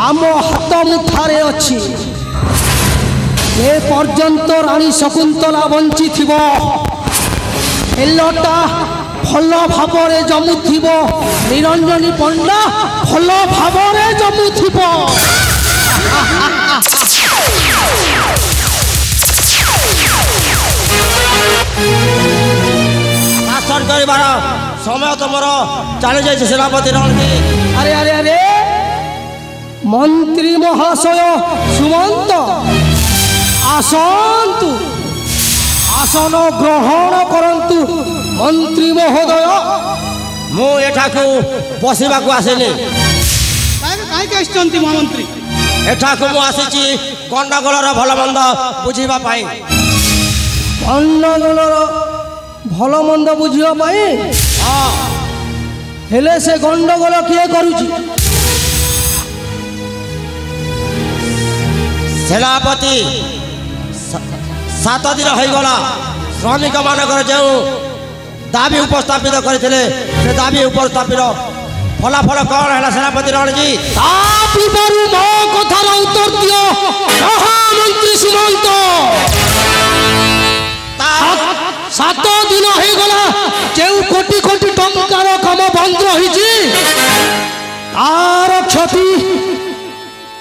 आम हाथ मुठारे अच्छी ए पर्यंत रानी शकुंतला बंची थिबो एलटा भल भाव जमु निरंजनी पंडा भल भाव जमु शासन कर समय तुमर चली जाए सेनापति रणजीत। अरे अरे अरे मंत्री महाशय सुमंत आसन्तु आसन ग्रहण करंतु मंत्री महोदय मु एठाकू बसवाक आसेनी महामंत्री एठाकू मु आसी गंडगोलर भल मंद बुझीबा पाई गंडगोलर भल मंद बुझीबा हाँ हेले से गंडगोल किए करुची सेनापति 7 दिन हो गला श्रमिक मानकर जो दाबी उपस्थापित करते से दाबी उपस्थापित फलाफल कौन है सेनापति रणजीत कथार उत्तर दियो महामंत्री सुमंत 7 दिन हो गला जो कोटी कोटी टंकार काम बंद रही तार क्षति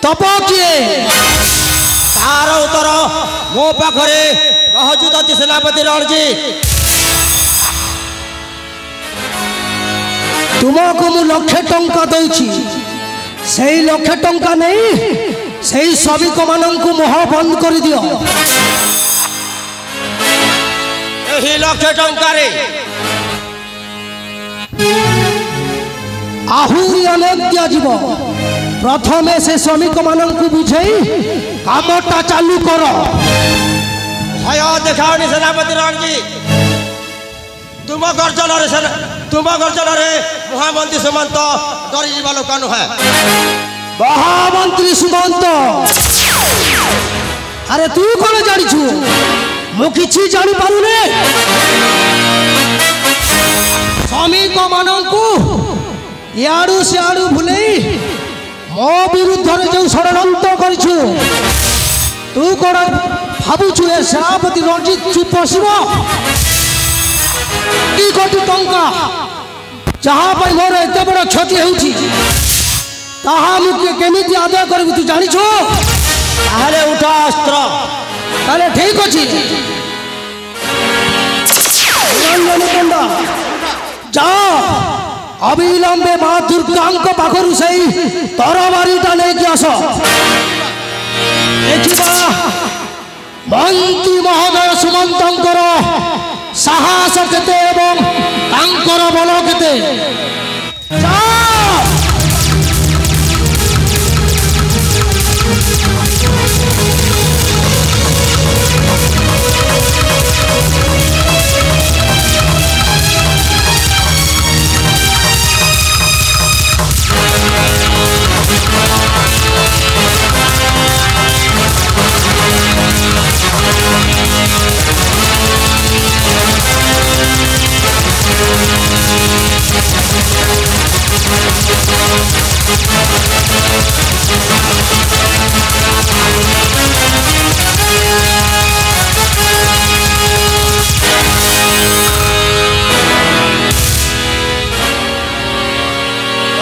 तप किए तार उत्तर मो पाखरे मौजूद अच्छी सेनापति रणजीत तुमको मु लक्षे टंका दौची से लक्षे टंका नहीं से श्रमिक मानक मुह बंद कर दियो यही लक्षे टंका आहुरी अनेक दिज्व प्रथमे से श्रमिक मानक बुझे कामटा चालू कर भय देखाओनी सेनापति रणजीत तुम गर्जन महामंत्री सुमंत डरी जीवा लोक नुहे महामंत्री सुमंत अरे तू कौन जानी मु किछि जानी पारुने श्रमिक मानक याडू सियाडू भूले मो विरुद्ध जो षड्यंत्र करू तू कौन भावुचु ए सेनापति रणजीत चुप बसब कि कोटी टंका जहाँ पर मोर एत बड़ क्षति होउछि ताहा मुझे केमिति आदाय करबी तू जानी छो ताहले उठा अस्त्र ताले ठीक अछि पंडा जाओ अविलंबे माँ दुर्गा पाखरु से तरबारीटा लेके आस मंत्री महोदय सुमंतर साहस केते एवं तांकर बल केते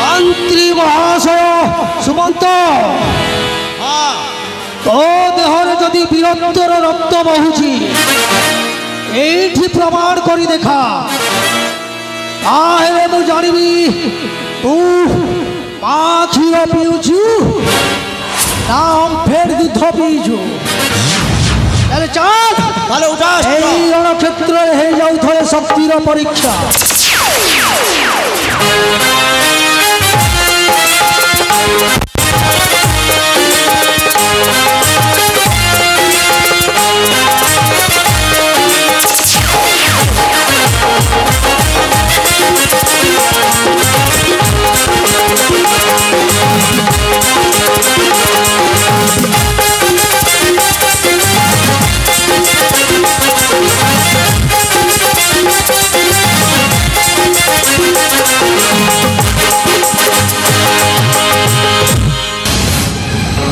मंत्री महाशय सुमंत तो देहरे जदि वीरत्वर रक्त बहुची एठी प्रमाण करी देखा ताहेले मु जानिबी तू मां क्षीर पीउछु ना फेर दूध पीछु अरे चल ताले उठा एई रण क्षेत्र हे जाउ थरे शक्तिर परीक्षा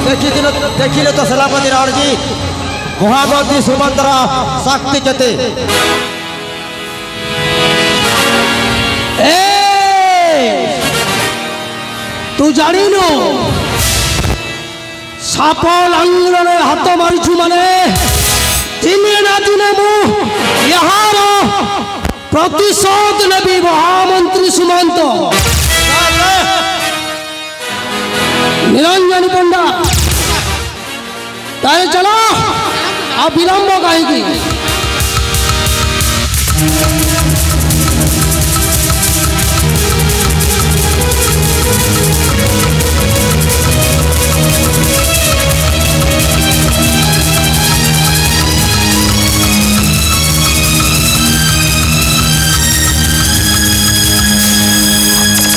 देखिले तो सेनापति रणजी महामंत्री सुमंत्र शक्ति केते तू जानिनु साप लांगुल हाथ मारिछु माने दिने ना दिने मु यार प्रतिशोध नेबी महामंत्री सुमंत निरंजन पंडा तारे चलो आ विलंब कहीं